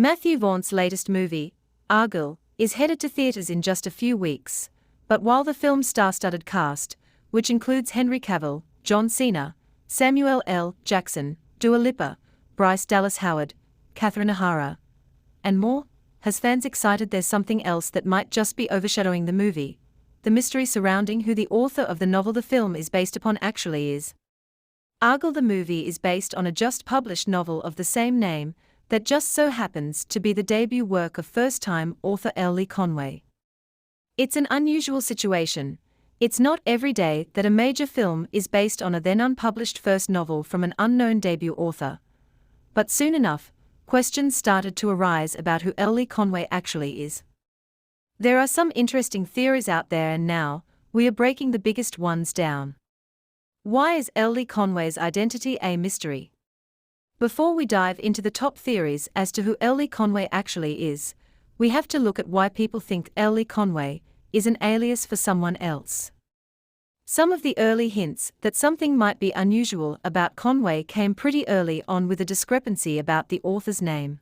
Matthew Vaughn's latest movie, Argylle, is headed to theaters in just a few weeks, but while the film's star-studded cast, which includes Henry Cavill, Cena, Samuel L. Jackson, Dua Lipa, Bryce Dallas Howard, Catherine O'Hara, and more, has fans excited, there's something else that might just be overshadowing the movie. The mystery surrounding who the author of the novel the film is based upon actually is. Argylle the movie is based on a just-published novel of the same name, that just so happens to be the debut work of first-time author Elly Conway. It's an unusual situation. It's not every day that a major film is based on a then-unpublished first novel from an unknown debut author. But soon enough, questions started to arise about who Elly Conway actually is. There are some interesting theories out there, and now, we are breaking the biggest ones down. Why is Elly Conway's identity a mystery? Before we dive into the top theories as to who Elly Conway actually is, we have to look at why people think Elly Conway is an alias for someone else. Some of the early hints that something might be unusual about Conway came pretty early on with a discrepancy about the author's name.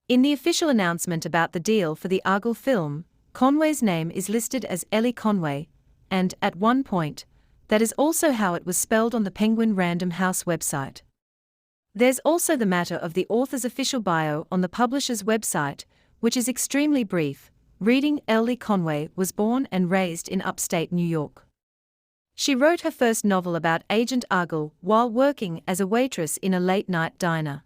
In the official announcement about the deal for the Argylle film, Conway's name is listed as Elly Conway, and, at one point, that is also how it was spelled on the Penguin Random House website. There's also the matter of the author's official bio on the publisher's website, which is extremely brief, reading Elly Conway was born and raised in upstate New York. She wrote her first novel about Agent Argylle while working as a waitress in a late-night diner.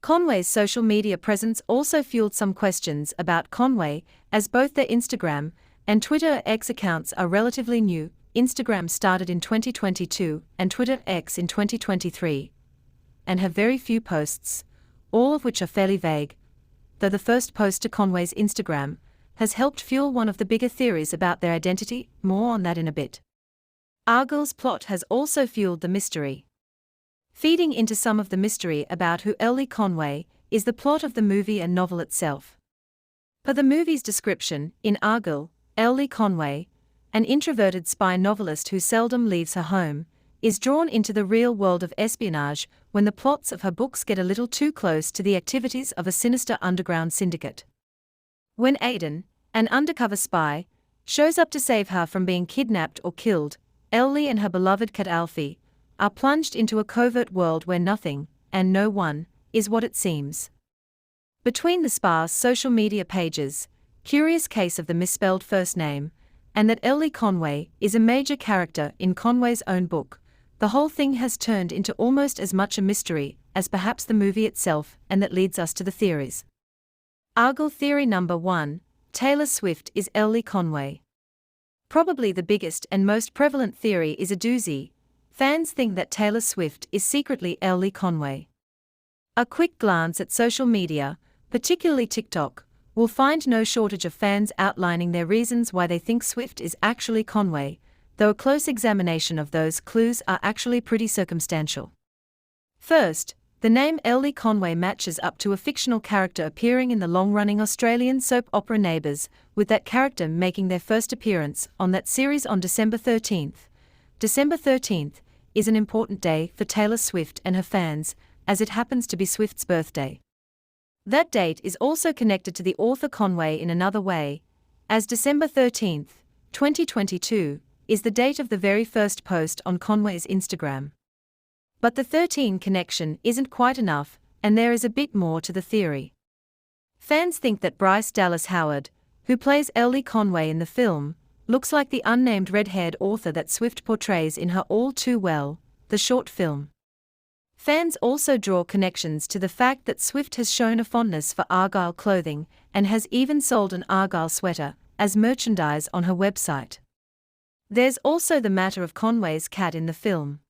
Conway's social media presence also fueled some questions about Conway, as both their Instagram and Twitter X accounts are relatively new. Instagram started in 2022 and Twitter X in 2023. And have very few posts, all of which are fairly vague, though the first post to Conway's Instagram has helped fuel one of the bigger theories about their identity. More on that in a bit. Argylle's plot has also fueled the mystery. Feeding into some of the mystery about who Elly Conway is the plot of the movie and novel itself. Per the movie's description, in Argylle, Elly Conway, an introverted spy novelist who seldom leaves her home, is drawn into the real world of espionage when the plots of her books get a little too close to the activities of a sinister underground syndicate. When Aidan, an undercover spy, shows up to save her from being kidnapped or killed, Elly and her beloved cat Alfie are plunged into a covert world where nothing, and no one, is what it seems. Between the sparse social media pages, curious case of the misspelled first name, and that Elly Conway is a major character in Conway's own book, the whole thing has turned into almost as much a mystery as perhaps the movie itself, and that leads us to the theories. Argylle theory number 1, Taylor Swift is Elly Conway. Probably the biggest and most prevalent theory is a doozy. Fans think that Taylor Swift is secretly Elly Conway. A quick glance at social media, particularly TikTok, will find no shortage of fans outlining their reasons why they think Swift is actually Conway, though a close examination of those clues are actually pretty circumstantial. First, the name Elly Conway matches up to a fictional character appearing in the long-running Australian soap opera Neighbours, with that character making their first appearance on that series on December 13th. December 13th is an important day for Taylor Swift and her fans, as it happens to be Swift's birthday. That date is also connected to the author Conway in another way, as December 13th, 2022, is the date of the very first post on Conway's Instagram. But the 13 connection isn't quite enough, and there is a bit more to the theory. Fans think that Bryce Dallas Howard, who plays Elly Conway in the film, looks like the unnamed red-haired author that Swift portrays in her All Too Well, the short film. Fans also draw connections to the fact that Swift has shown a fondness for Argylle clothing and has even sold an Argylle sweater as merchandise on her website. There's also the matter of Conway's cat in the film.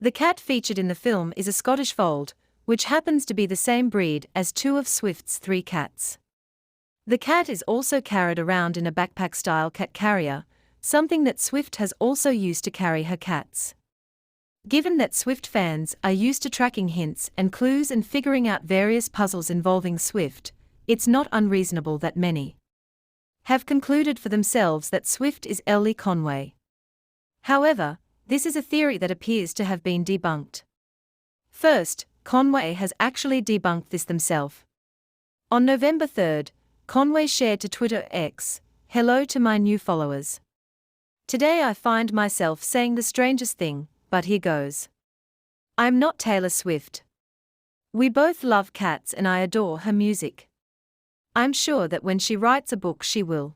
The cat featured in the film is a Scottish fold, which happens to be the same breed as 2 of Swift's 3 cats. The cat is also carried around in a backpack-style cat carrier, something that Swift has also used to carry her cats. Given that Swift fans are used to tracking hints and clues and figuring out various puzzles involving Swift, it's not unreasonable that many have concluded for themselves that Swift is Elly Conway. However, this is a theory that appears to have been debunked. First, Conway has actually debunked this themselves. On November 3, Conway shared to Twitter X, "Hello to my new followers. Today I find myself saying the strangest thing, but here goes. I'm not Taylor Swift. We both love cats and I adore her music. I'm sure that when she writes a book she will.